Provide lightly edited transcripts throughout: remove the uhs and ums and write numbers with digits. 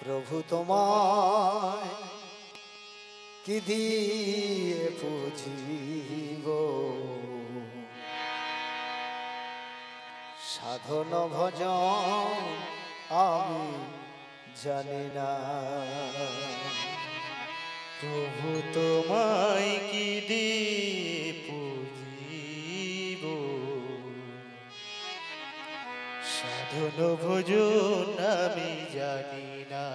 প্রভু তোমায় কি দিয়ে পুজিব, সাধন ভজন আমি জানি না। প্রভু তোমায় কি দিয়ে পুজিব, সাধন ভজন আমি জানি না।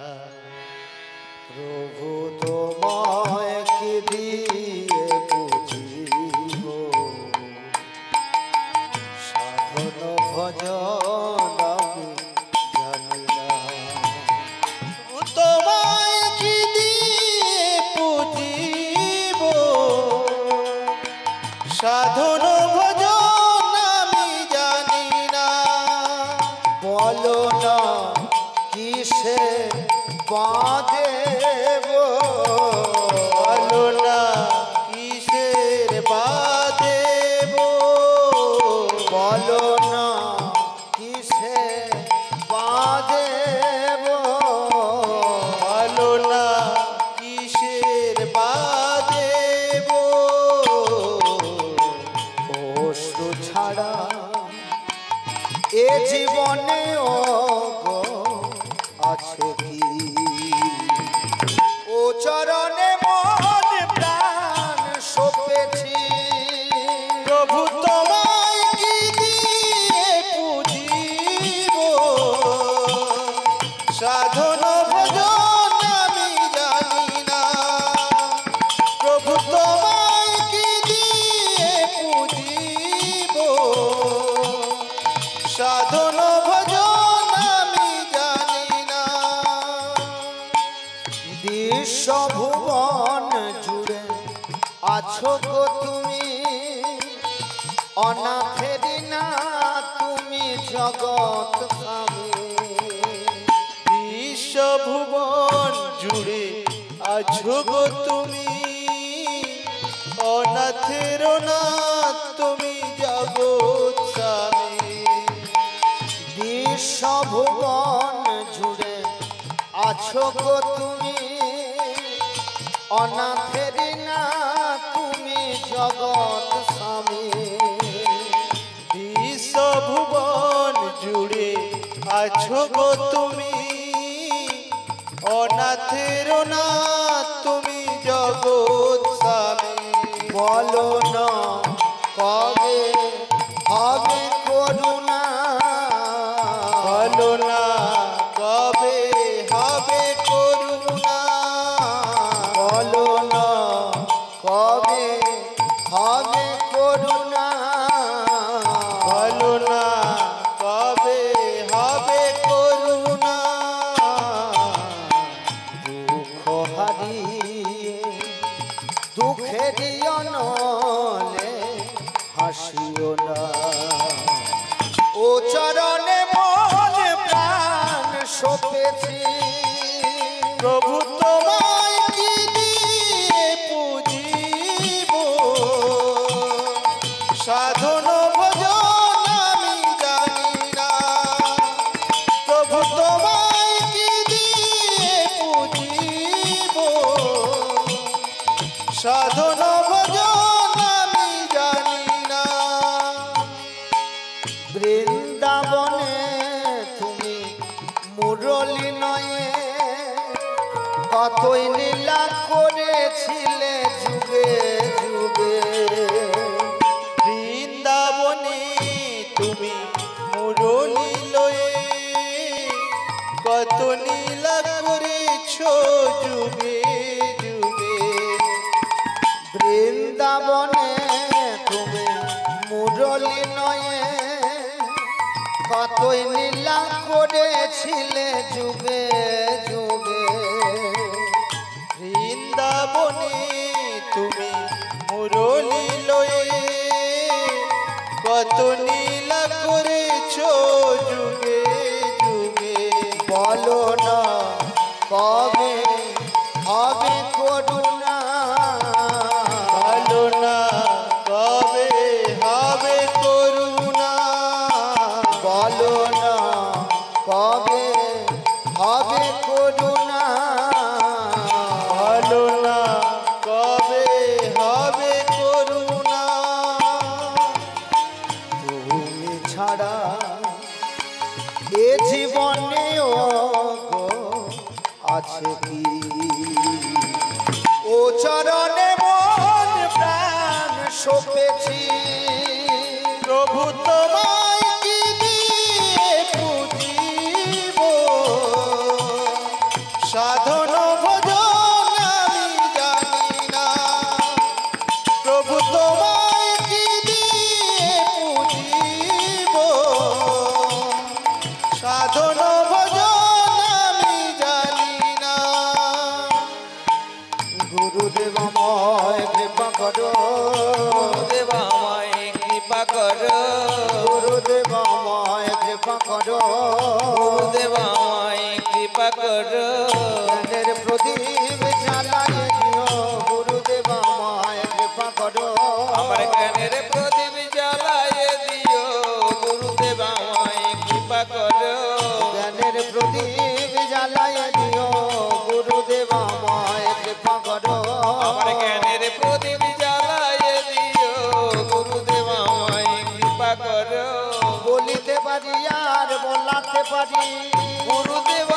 প্রভু তোমায় কি দিয়ে পুজিব, সাধন ভজন আমি জানি না। তোমায় কি দিয়ে পুজিব, সাধন ভজন আমি জানি না। বলো না কিসে বাঁধেব, বলো না কিসের বাঁধেব, বলো না কিসে বাঁধেব, বলো না কিসের বাঁধেব। অশ্রু ছাড়া এ জীবনে গো আছে কি, ও চরণে মন প্রাণ সপেছি। প্রভু তোমায় কি দিয়ে পুজিব, সাধন ভজন আমি জানি না। প্রভু তোমায় কি দিয়ে পুজিব, সাধন ভজন আমি জানি না। বিশ্বভুবন জুড়ে আছো গো তুমি, অনাথেরি না তুমি জগৎ স্বামী। বিশ্বভুবন জুড়ে আছো গো তুমি, অনাথের নাথ তুমি জগৎ স্বামী। বিশ্বভুবন জুড়ে আছো গো তুমি, অনাথেরি না তুমি জগৎ স্বামী। বিশ্বভুবন জুড়ে আছো গো তুমি, অনাথের নাথ তুমি জগৎ স্বামী। বলো না কবে হবে করুণা, বলো না কবে হবে করুণা, বলো না কবে হবে করুণা, বলো না কবে হবে করুণা। দুঃখ হারিয়ে দুঃখেরই অনলে হাসিও না, ও চরণে মন প্রাণ সপেছি। প্রভু তোমায় কি দিয়ে পুজিব, সাধন ভজন আমি জানি না। প্রভু তোমায় কি দিয়ে পুজিব, সাধন ভজন আমি জানি না। বৃন্দাবনে তুমি মুরলী নয়ে কতই লীলা করেছিলে যুগে যুগে। বৃন্দাবনে তুমি মুরলী লয়ে কত লীলা করেছ যুগে যুগে। বৃন্দাবনে তুমি মুরলী নয়ে কতই লীলা করেছিলে যুগে যুগে। বৃন্দাবনে তুমি মুরলী লয়ে কত লীলা করেছ যুগে যুগে। বলো না কবে হবে করুণা, বলো না কবে হবে করুণা, বলো না কবে হবে হয় করুণা ভালো না কবে হবে করুণা তুমি ছাড়া এ জীবনে গো আছে কি ও চরণে মন প্রাণ সপেছি প্রভু তোমায় কি দিয়ে পুজিব সাধন ভজন আমি জানি না প্রভু তোমায় কি দিয়ে পুজিব সাধন ভজন আমি জানি না গুরুদেব আমায় কৃপা করো গুরুদেব আমায় কৃপা করো গুরুদেব আমায় কৃপা করো গুরুদেব আমায় কৃপা করো জ্ঞানের প্রদীপ জ্বালায় দিও গুরুদেব আমায় কৃপা করো আমার জ্ঞানের প্রদীপ জ্বালায় দিও গুরুদেব আমায় কৃপা করো জ্ঞানের প্রদীপ জ্বালায় দিও গুরুদেব আমায় কৃপা করো আমার জ্ঞানের প্রদীপ জ্বালায় দিও গুরুদেব আমায় কৃপা করো বলিতে পারি আর বলাতে পারি গুরুদেব